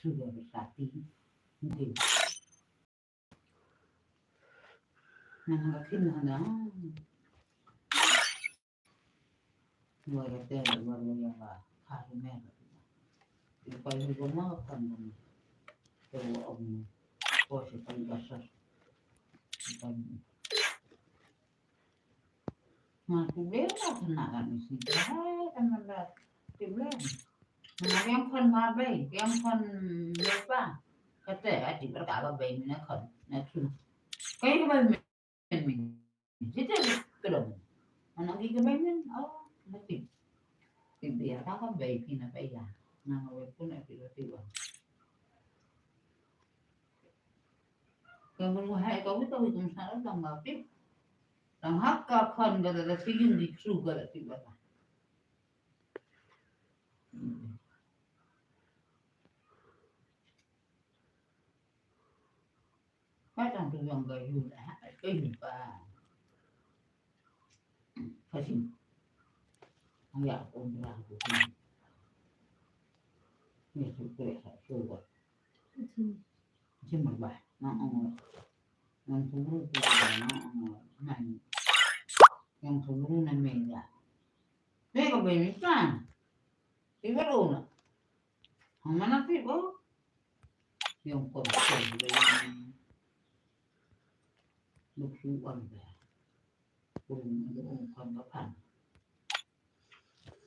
sudah bersati thì nang cái nó người cái tên là người yang là hai mẹ thì phải có mà phần từ ông có sẽ phải bắt sát mà cũng biết là thằng nào làm gì đấy em là tìm lên mà em phân mà bây em phân lớp ba cái trẻ chỉ có cả ba bảy mình nó khẩn nó chung cái bên mình chỉ cái đồng mà nó cái bên nó tìm địa đó có bảy thì là bây giờ nào về cũng lại thì là tiêu rồi mình hay có cái tôi cũng sao nó mà tiếp làm hát ca khẩn cái là cái dùng đi chụp cái là tiêu vậy cái trong tôi dùng cái dùng đã cái gì và phải xin khôngอยากôn ra của mìnhนี่คือเกลือสู้ก่อนใช่ไหมบ่ายน้องมันทุรู้ตัวน้องมันยังทุรู้นั่นเองอ่ะเด็กก็เป็นมิตรที่ว่ารู้นะของมันนั่นที่ว่ายังคนเก่งเลยลูกชู้อ่อนแบบคุณลูกคนก็พัน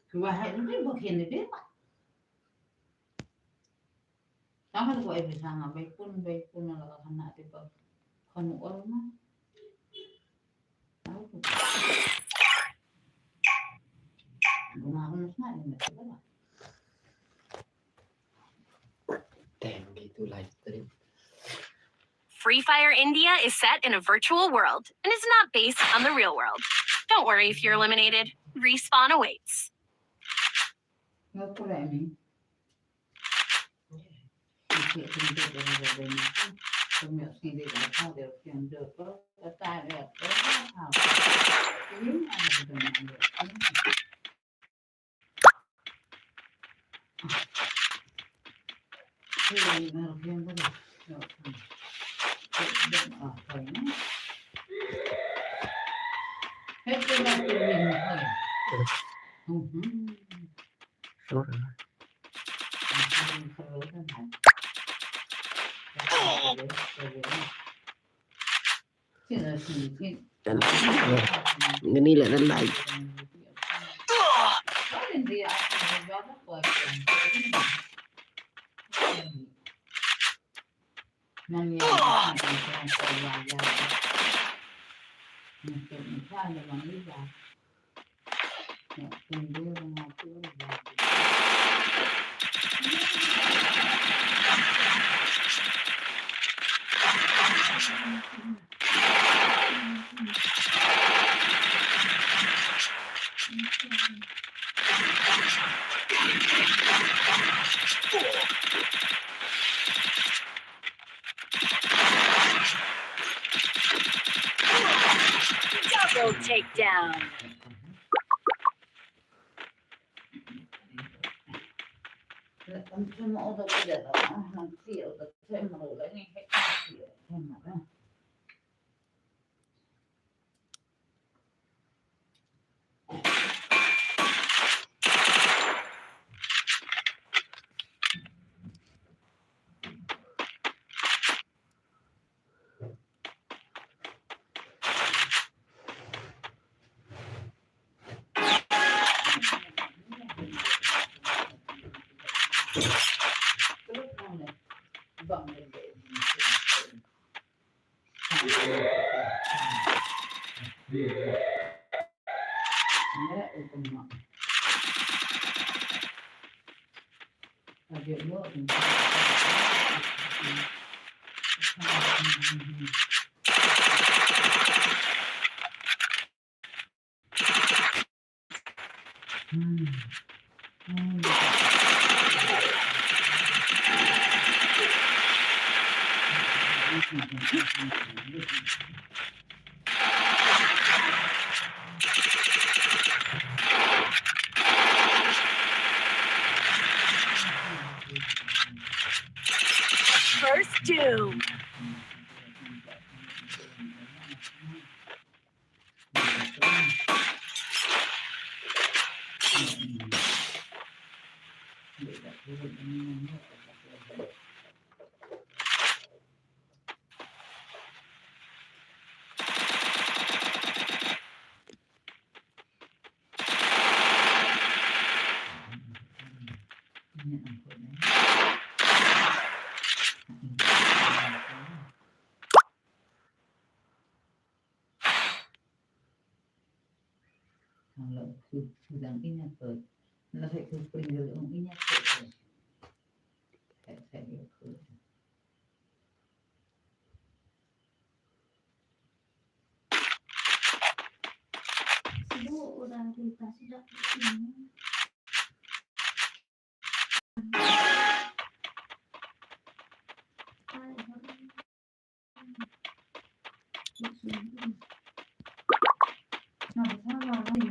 คือว่าให้ลูกที่บอกเห็นได้ไหมTangan ko ay bisa nga bay pun na lakakan natin pag kanuol na. Ano po? Gumaganos na rin ito ba? Damn, gitu live stream. Free Fire India is set in a virtual world and is not based on the real world. Don't worry if you're eliminated. Respawn awaits. Nga po rin eh. Thì chúng tôi đã về bên trong miệng xin đi làm sao đều tiền được có tài được có hảo kiếm ăn được làm được thì là viên có được đừng ở thầy hết cái là tự mình thầy Tốt rồi. Cái này là đất lạnh. Double takedown. Semua udah tidak tahu nanti udah saya mau lagi hemat First doom. Thằng lợnคือrằng ít nhất rồi nó sẽคือปริงเรื่องít nhất rồi sẽ đượcคือ Sudah udah kita sudah ini. nó sao nó bị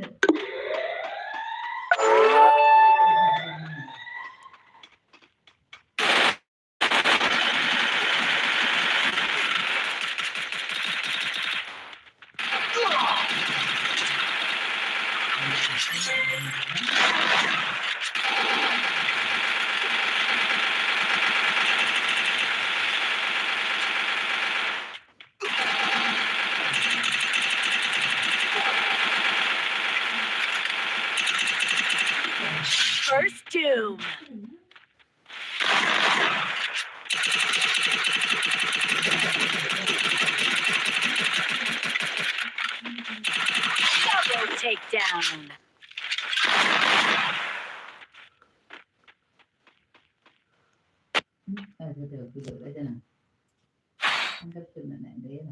First doom. Double takedown. từ từ đấy thế nào không có từ này đấy là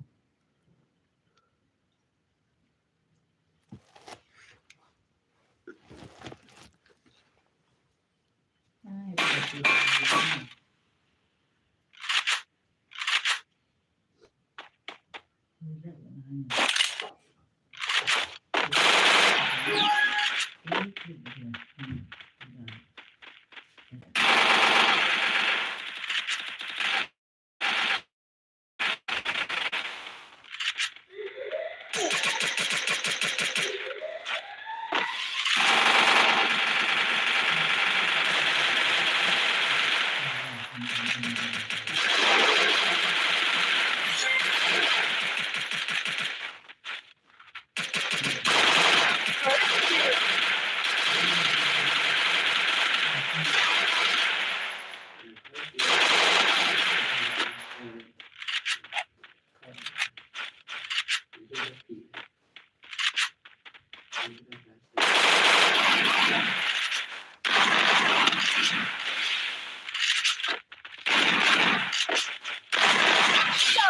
ai bây giờ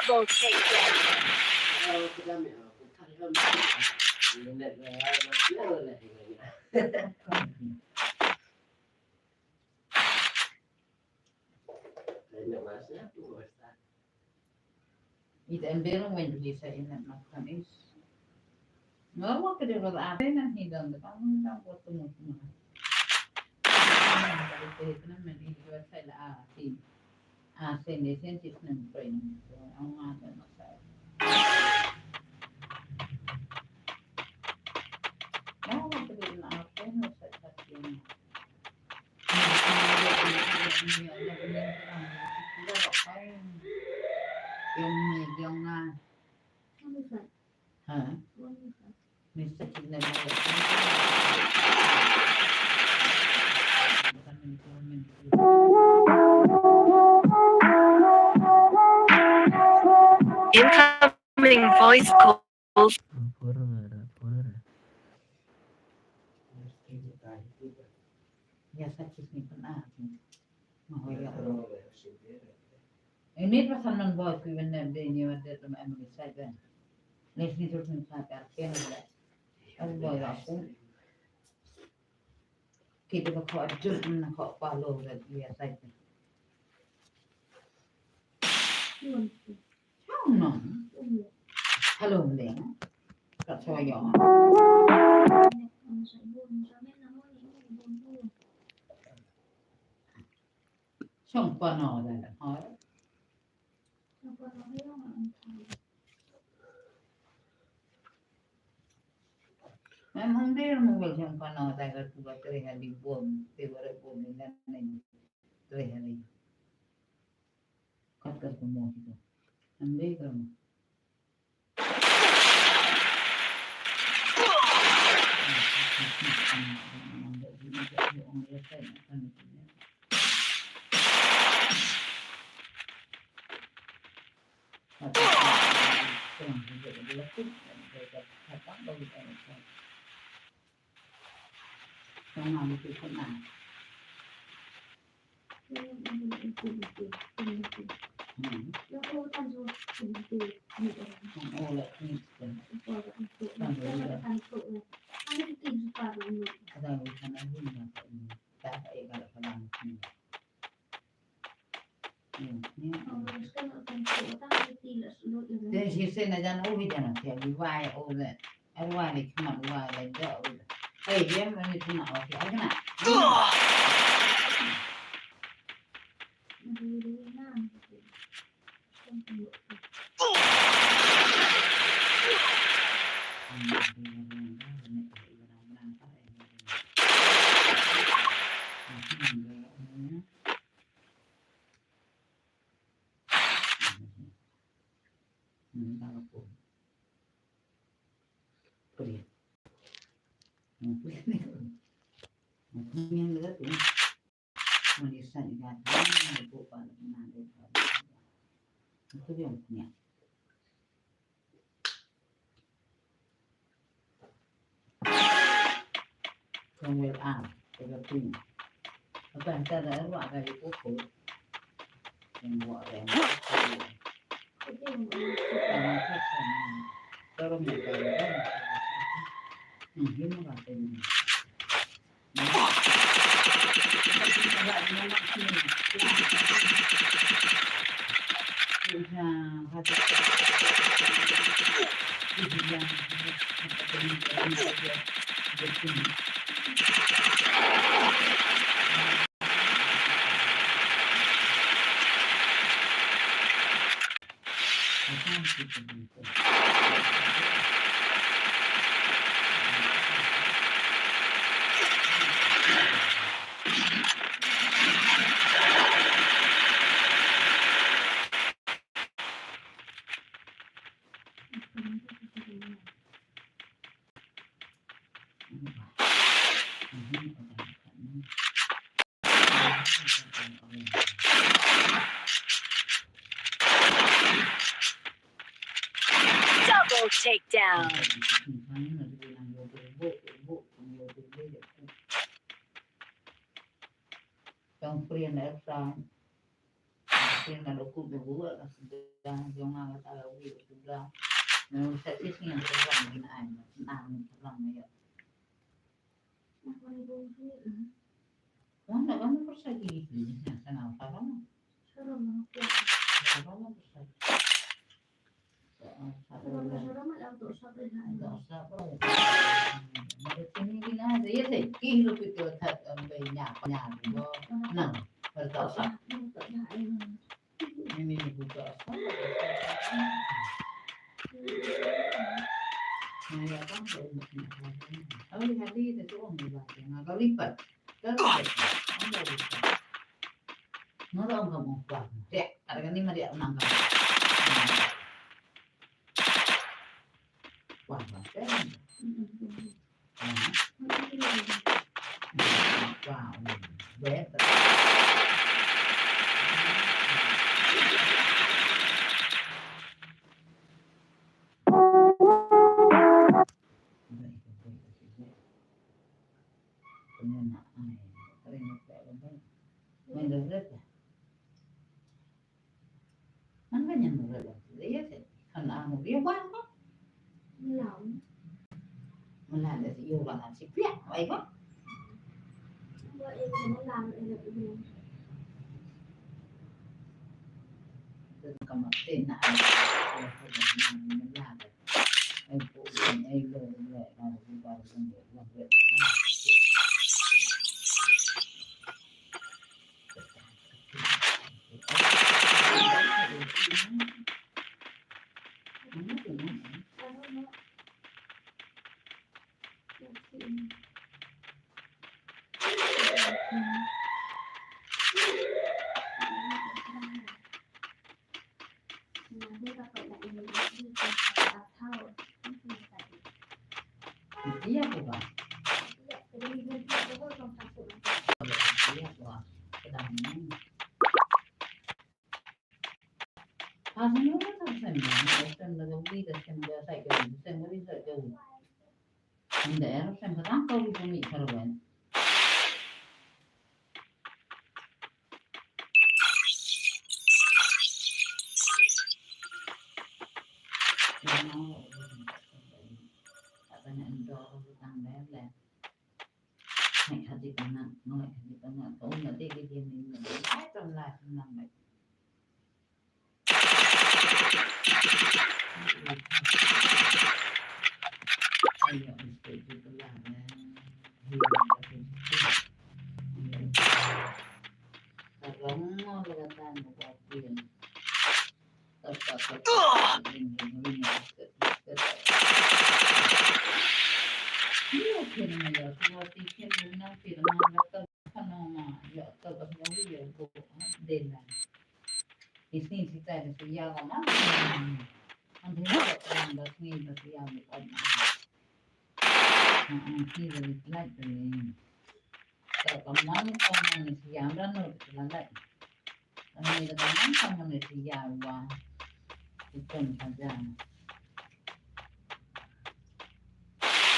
Double takedown. إذا أمبيرو وين بيجي سائلنا ما خميس ما هو كده وضع علينا هيدا نقام نقام وطمو طمو إحنا من إيه وسائل آتي آسين إسين تسنن برين أو ما هذا مسائل ما هو كده نعرفين وسائل Yang na hả mình sẽ chỉ là Incoming voice calls. ya sakit ni pernah mau ya ini pasal non boy ku benar dia ni ada sama emang saya les ni terus ni saya kan ada ada boy aku kita kau ajut mana kau palo dia saya không non hello dia kat saya xong qua nọ rồi hỏi con nó biết không anh thầy Memang dia mungkin sampai nak tak buat terhari bom, terhari bom ni terhari. Kata semua itu. Ambil kamu. Trong lòng thì không nào. nó cô tan rồi từ từ nhị Không ô lại như thế. rồi ăn tụ nó sẽ ăn tụ này ăn cái tiền quả của mình Cái này mình ăn vui mà ta phải gọi là cái bằng. cái nó ăn tụ ta cái tiền là sự lỗi rồi Thế thì sen là dân ô bây giờ nó theo đi vai ô này. Ở ngoài này không mặc ngoài này đỡ. Ê, em mà như thế nào thì cái này. đi đi nam không cần lỗi Không biết ăn cái là pin nó cần ta đã loại cái quốc khối mình gọi là cái tiền của cái khách sạn cho nó một cái đó hiếm nó vào tiền Double takedown. Trong phiên đã sang phiên là nó cũng đủ là đang dùng hàng ta là bị chúng ta nó sẽ tiếp nhận cái dòng hình ảnh làm lòng này Wanda kamu persegi gitu kenapa kamu Serem aku. kamu persegi Serem là tổ sao đây này. nggak usah ini gini aja ya sih hidup itu về nhà juga nah berdosa ini juga ya kan kalau lihat itu tuh orang dibaca nggak kau lipat nó đâu không một quả đẹp tại cái này mà đẹp nặng cả quả đẹp wow bé mình được rất là nó có nhận được đấy thì thằng nào một yêu quá quá Lòng. mình làm để yêu là làm xịt biết vậy quá Vậy em nó làm lại được gì? cầm mặt tên lại mình làm được em phụ em lời là chúng ta không được làm việc Iya bukan. Jadi dia itu orang takut. Iya bukan. Sedang ini. Asal mana tak sembang. Asal nak beli dah sembang saya kau. Sembang ni saya kau. Anda yang sembang kau di bumi serban. Katanya endor tangga lah. Hãy hati tangan, nói hati tangan. Kau nak dia dia ni. Ai trong lại senang baik. Ayo itu lah. Kalau mau letakkan kopi. Iya firman ya, semua tiket guna firman letak nama ya letak nama ya go dena. Ini kita ada siapa mana? Anda lihat orang dasmi dasmi apa? Ini dari flight ini. Kalau kamu siapa nak flight? Ini kamu siapa? Itu saja.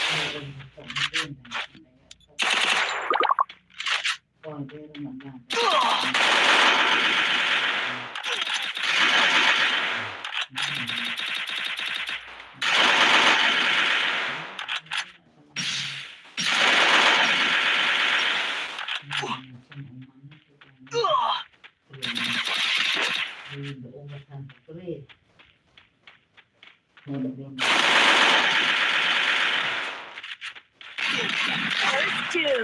First two.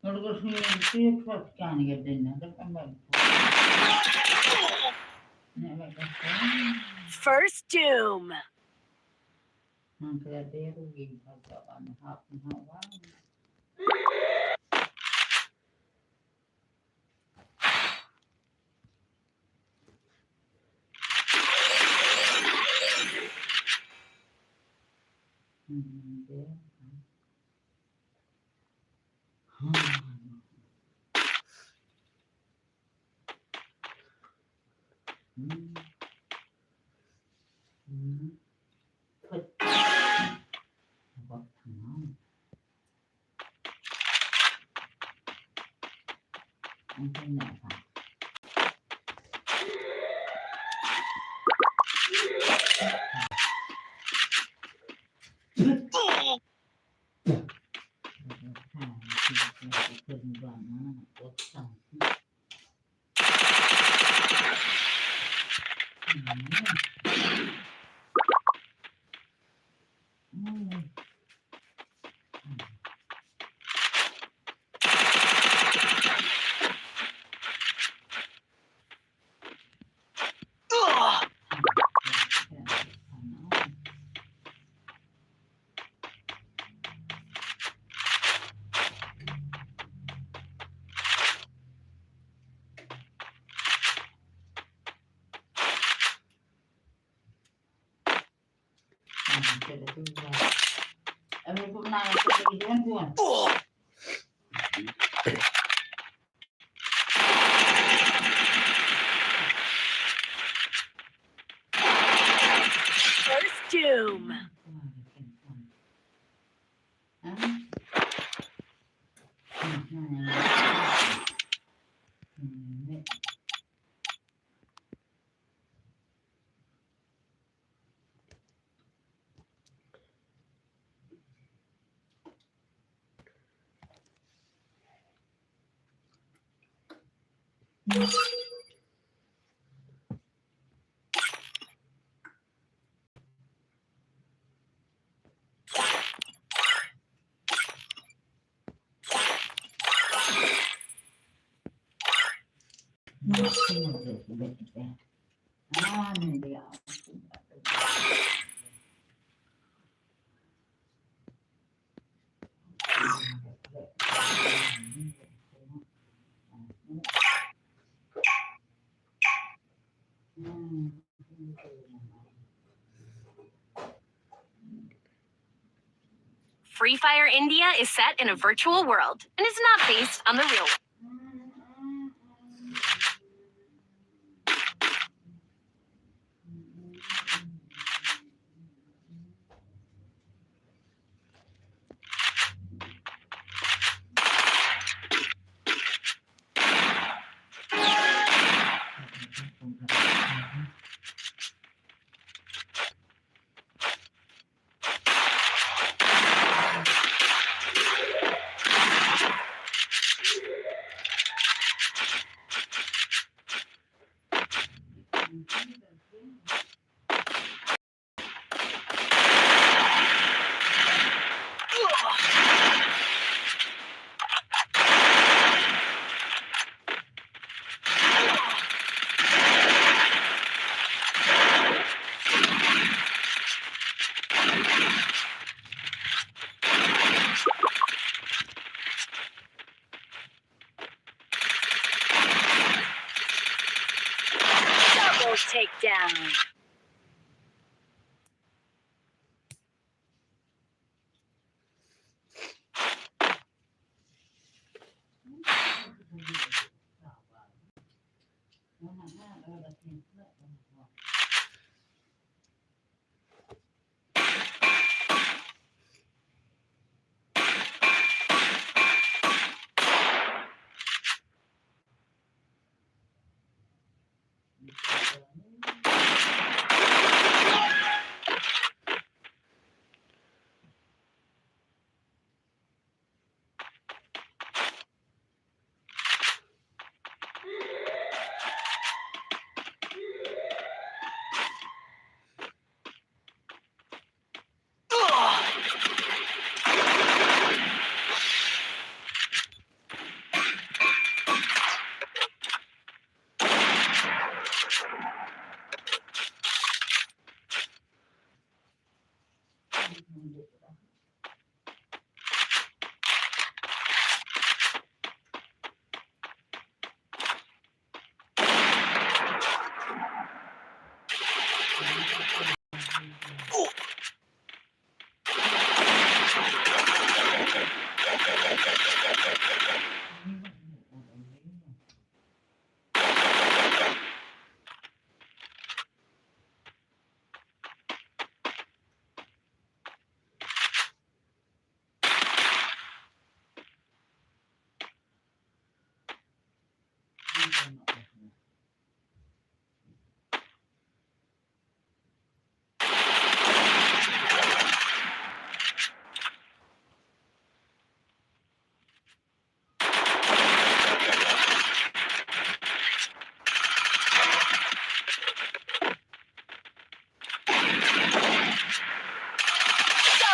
Kalau sini itu kan ya dena, kan First doom. Nanti ada rugi kawan hap hawa. First doom. Free Fire India is set in a virtual world and is not based on the real world. Double takedown.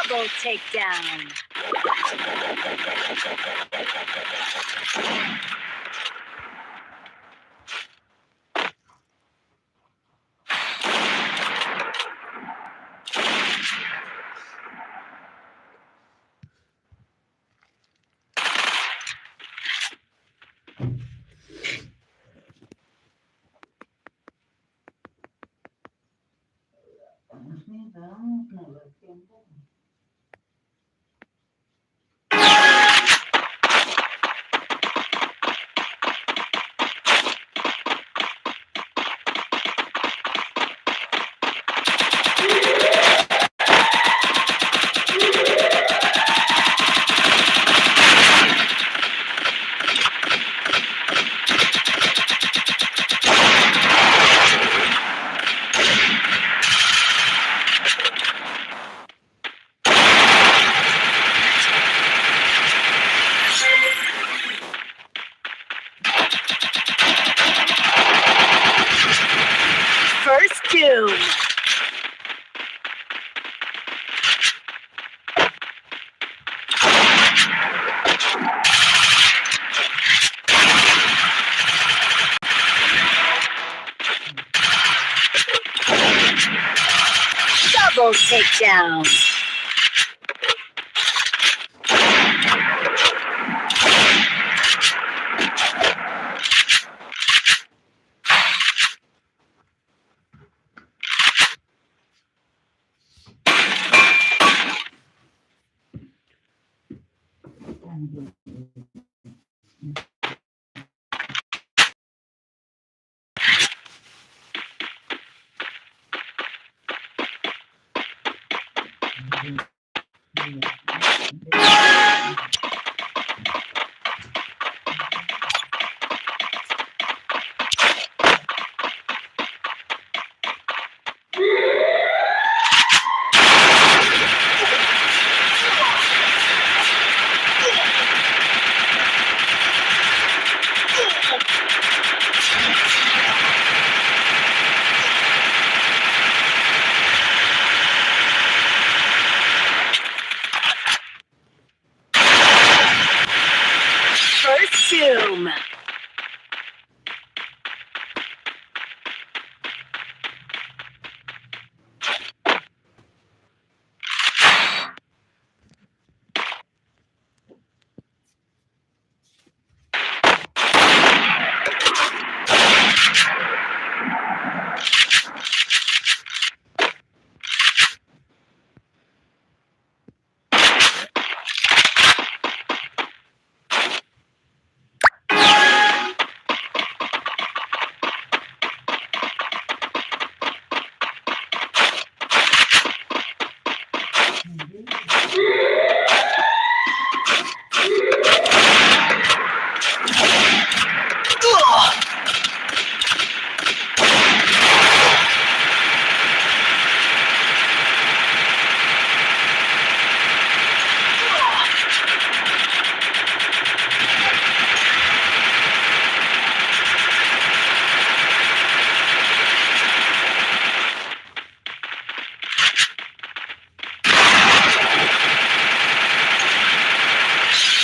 Double takedown. Double takedown. First doom.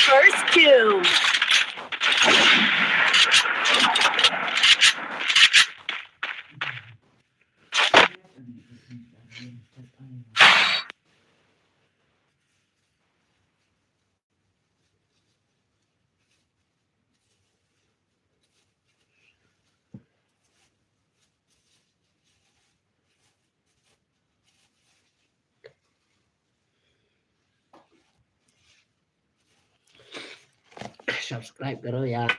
First doom. Subscribe karo ya.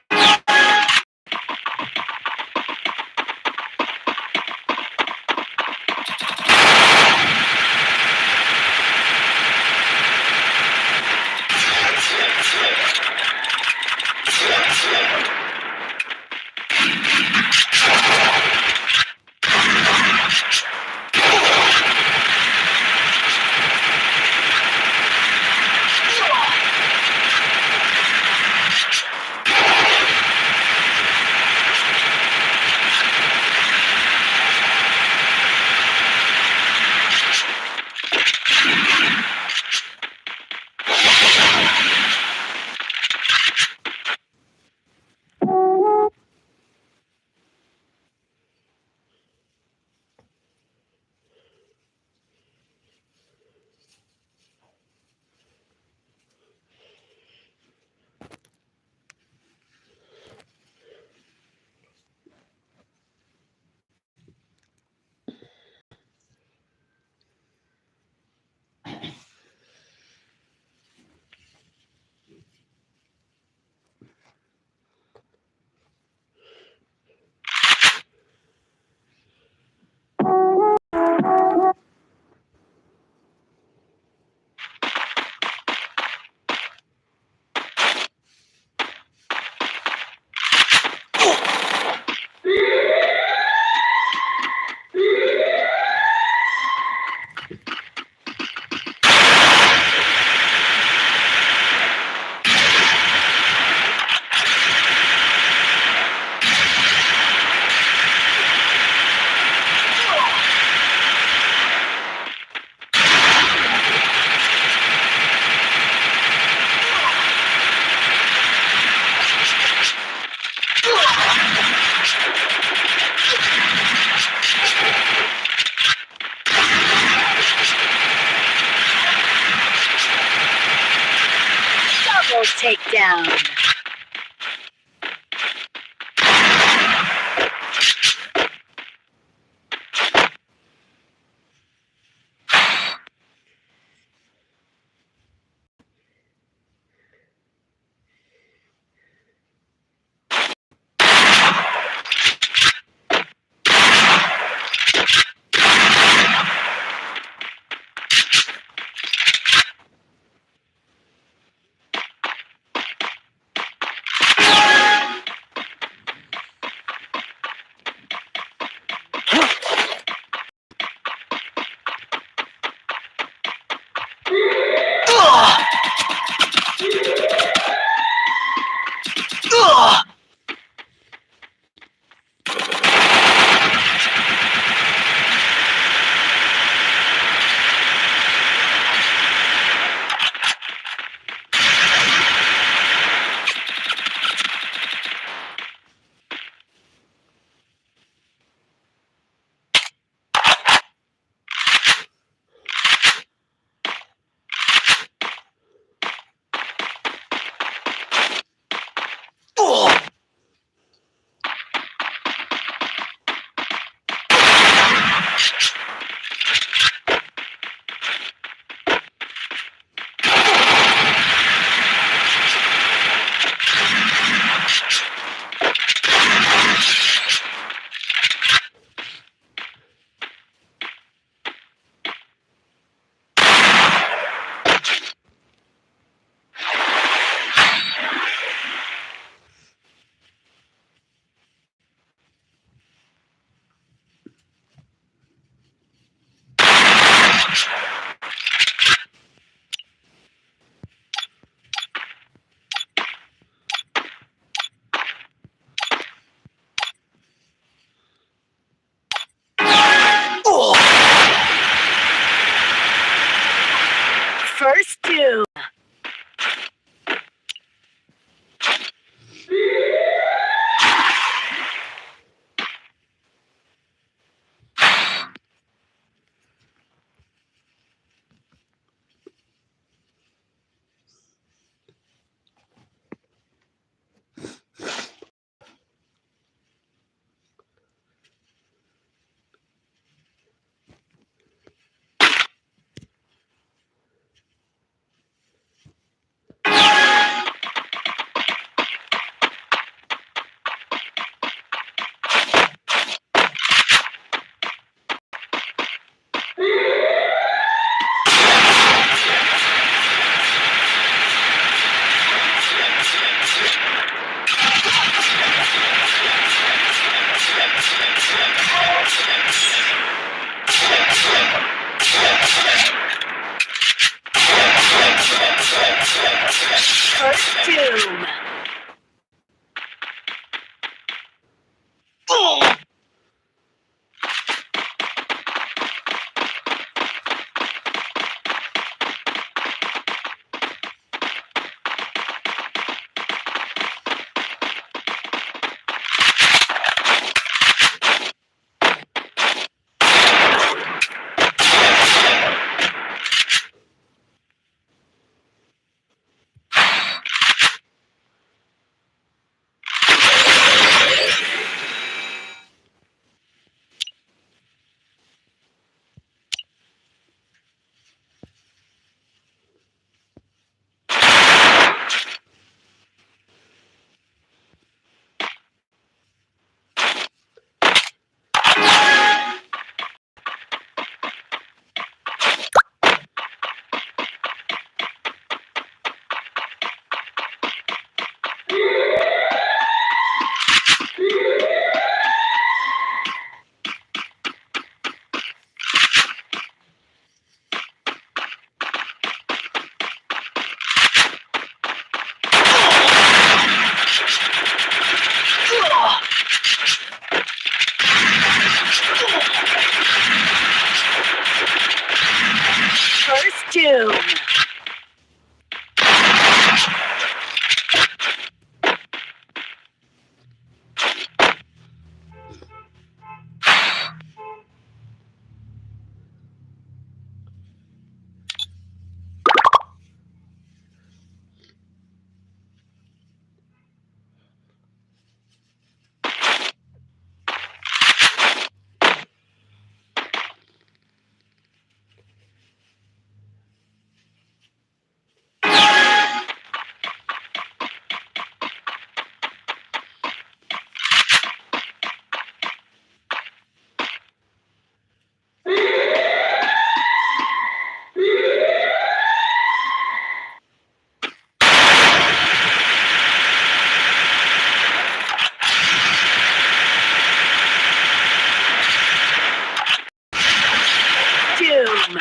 takedown. First two. First doom. First doom. Boom!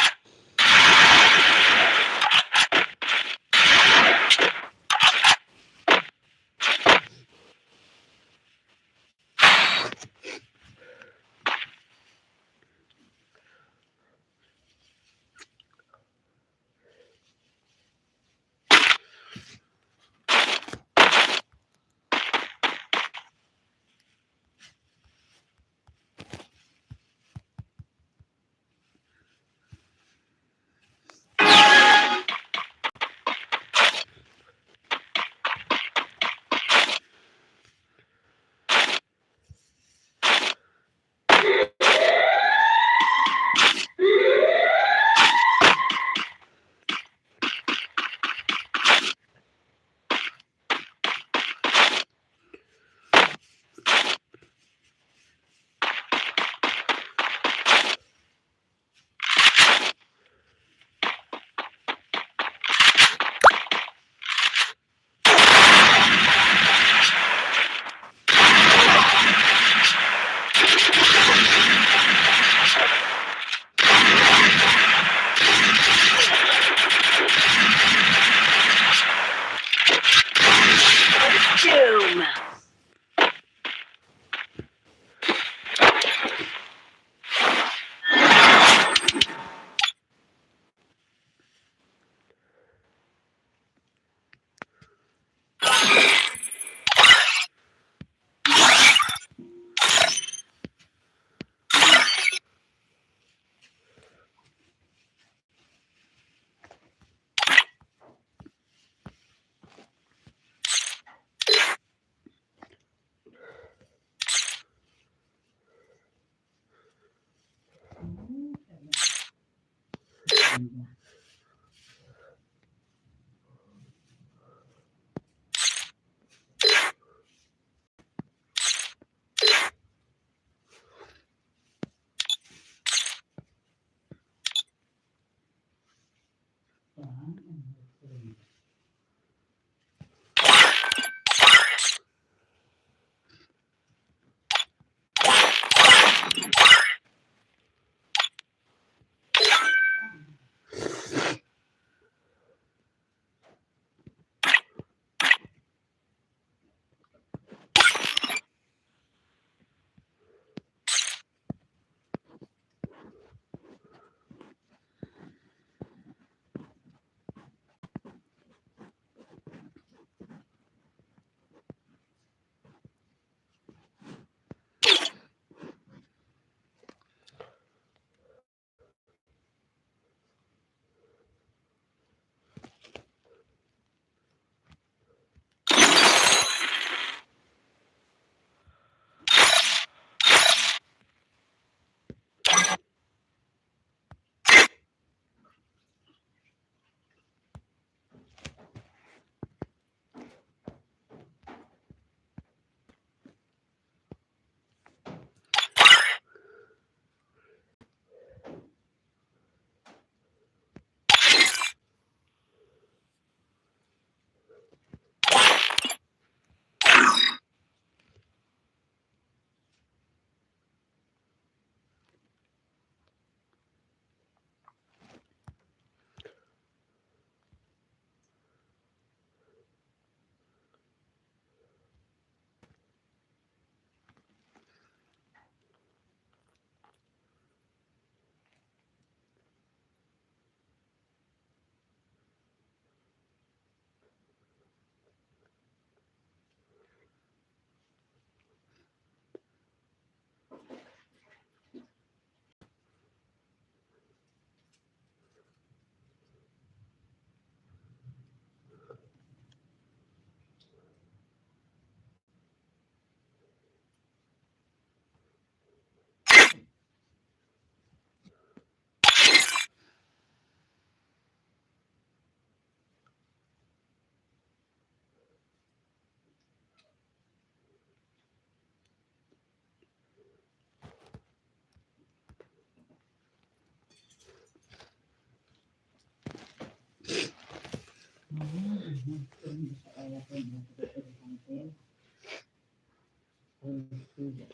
Boom!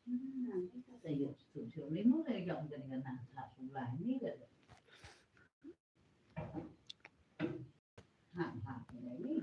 kita tayo studio limo na yung ganyan na sa sulay ni ga ha ni